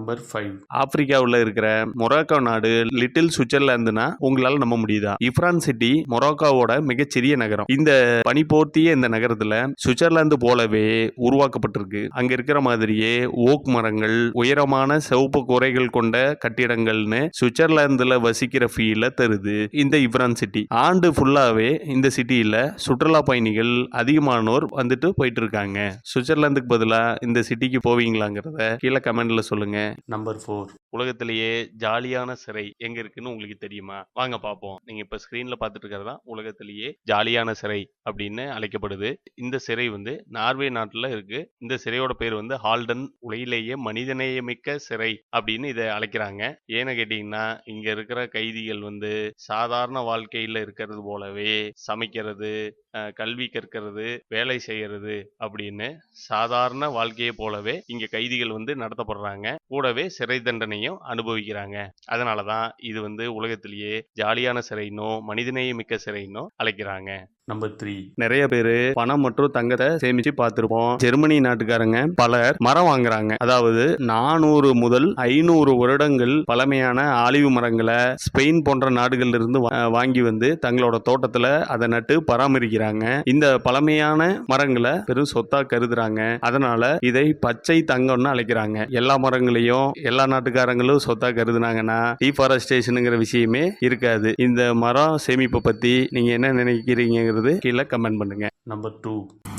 Number 5 ஆப்பிரிக்காவில் இருக்கிற Morocco நாடு லிட்டில் சுவிட்சர்லாந்துனா உங்களால நம்ப முடியுதா? இஃப்ரான் சிட்டி மொராக்கோவோட மிகச்சிறிய நகரம். இந்த பனிபோர்த்திய இந்த நகரத்துல சுவிட்சர்லாந்து போலவே உருவாக்கப்பட்டிருக்கு. அங்க இருக்கிற மாதிரியே ஓக் மரங்கள், உயரமான சிவப்பு கூரைகள் கொண்ட கட்டிடங்கள்னு சுவிட்சர்லாந்துல வசிக்கிற ஃபீல தருது இந்த இஃப்ரான் சிட்டி. ஆண்டு ஃபுல்லாவே இந்த சிட்டியில சுற்றுலா பயணிகள் அதிகமானோர் வந்துட்டு போயிட்டு இருக்காங்க. சுவிட்சர்லாந்துக்கு பதிலா இந்த சிட்டிக்கு போவீங்களாங்கிறத கீழே கமெண்ட்ல சொல்லுங்க. நம்பர் 4 உலகத்திலேயே ஜாலியான சிறை எங்க இருக்குன்னு உங்களுக்கு தெரியுமா? வாங்க பார்ப்போம். நீங்க இப்ப ஸ்கிரீன்ல பார்த்துட்டு இருக்கிறதா உலகத்திலேயே ஜாலியான சிறை அப்படின்னு அழைக்கப்படுது. இந்த சிறை வந்து நார்வே நாட்டுல இருக்கு. இந்த சிறையோட பேர் வந்து ஹால்டன். உலகிலேயே மனிதநேயமிக்க சிறை அப்படின்னு இதை அழைக்கிறாங்க. ஏன்னு கேட்டீங்கன்னா இங்க இருக்கிற கைதிகள் வந்து சாதாரண வாழ்க்கையில இருக்கிறது போலவே சமைக்கிறது, கல்வி கற்கிறது, வேலை செய்யறது அப்படின்னு சாதாரண வாழ்க்கையை போலவே இங்க கைதிகள் வந்து நடத்தப்படுறாங்க. கூடவே சிறை தண்டனையும் அனுபவிக்கிறாங்க. அதனாலதான் இது வந்து உலகத்திலேயே ஜாலியான சிறைனோ மனிதநேயமிக்க சிறைனோ அழைக்கிறாங்க. நம்பர் 3 நிறைய பேரு பணம் மற்றும் தங்கத்தை சேமிச்சு பார்த்திருப்போம். ஜெர்மனி நாட்டுக்காரங்க பலர் மரம் வாங்குறாங்க. அதாவது 400 முதல் 500 வருடங்கள் பழமையான ஆலிவ் மரங்களை ஸ்பெயின் போன்ற நாடுகள்ல இருந்து வாங்கி வந்து தங்களோட தோட்டத்துல அதை நட்டு பராமரிக்கிறாங்க. இந்த பழமையான மரங்களை பெரும் சொத்தா கருதுறாங்க. அதனால இதை பச்சை தங்கம்னு அழைக்கிறாங்க. எல்லா மரங்களையும் எல்லா நாட்டுக்காரங்களும் சொத்தா கருதுனாங்கன்னா டீஃபாரஸ்டேஷனுங்கிற விஷயமே இருக்காது. இந்த மரம் சேமிப்பை பத்தி நீங்க என்ன நினைக்கிறீங்க கீழே கமெண்ட் பண்ணுங்க. நம்பர் 2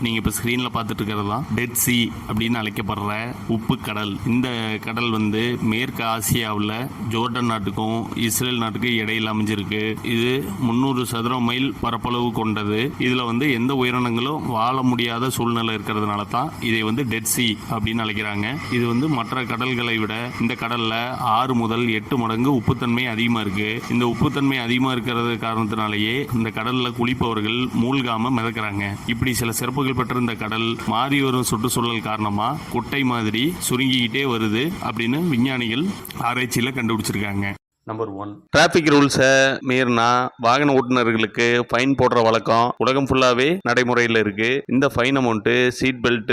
நீங்க இப்ப ஸ்கிரீன்ல பார்த்துட்டு இருக்கிறது தான் டெட் சி அப்படின்னு அழைக்கப்படுற உப்பு கடல். இந்த கடல் வந்து மேற்கு ஆசியாவில் ஜோர்டன் நாட்டுக்கும் இஸ்ரேல் நாட்டுக்கும் இடையில அமைஞ்சிருக்கு. இது 300 சதுர மைல் பரப்பளவு கொண்டது. இதுல வந்து எந்த உயிரினங்களும் வாழ முடியாத சூழ்நிலை இருக்கிறதுனால தான் இதை வந்து டெட் சி அப்படின்னு அழைக்கிறாங்க. இது வந்து மற்ற கடல்களை விட இந்த கடல்ல 6 முதல் 8 மடங்கு உப்புத்தன்மை அதிகமா இருக்கு. இந்த உப்புத்தன்மை அதிகமா இருக்கிறது காரணத்தினாலேயே இந்த கடல்ல குளிப்பவர்கள் மூழ்காம மிதக்கிறாங்க. இப்படி சில சிறப்புகள் பெற்ற இந்த கடல் மாறி வரும் சுற்றுச்சூழல் காரணமா குட்டை மாதிரி சுருங்கிக்கிட்டே வருது அப்படின்னு விஞ்ஞானிகள் ஆராய்ச்சியில கண்டுபிடிச்சிருக்காங்க. நம்பர் 1 டிராபிக் ரூல்ஸை மீறினா வாகன ஓட்டுநர்களுக்கு ஃபைன் போடுற வழக்கம் உலகம் ஃபுல்லாவே நடைமுறையில் இருக்கு. இந்த ஃபைன் அமௌண்ட் சீட் பெல்ட்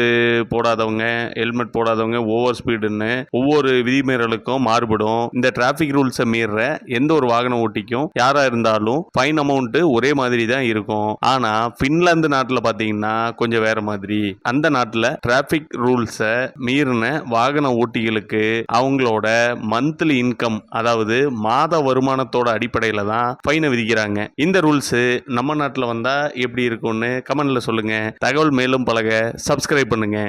போடாதவங்க, ஹெல்மெட் போடாதவங்க, ஓவர் ஸ்பீடுன்னு ஒவ்வொரு விதிமீறலுக்கும் மாறுபடும். இந்த டிராபிக் ரூல்ஸை மீற எந்த ஒரு வாகன ஓட்டிக்கும் யாரா இருந்தாலும் ஃபைன் அமௌண்ட் ஒரே மாதிரி தான் இருக்கும். ஆனா பின்லாந்து நாட்டில் பார்த்தீங்கன்னா கொஞ்சம் வேற மாதிரி. அந்த நாட்டில் டிராபிக் ரூல்ஸை மீறின வாகன ஓட்டிகளுக்கு அவங்களோட மந்த்லி இன்கம், அதாவது மாத வருமானத்தோட அடிப்படையில தான் ஃபைனை விதிக்கிறாங்க. இந்த ரூல்ஸ் நம்ம நாட்டில் வந்தா எப்படி இருக்கும்னு கமெண்ட்ல சொல்லுங்க. தகவல் மேலும் பழக சப்ஸ்கிரைப் பண்ணுங்க.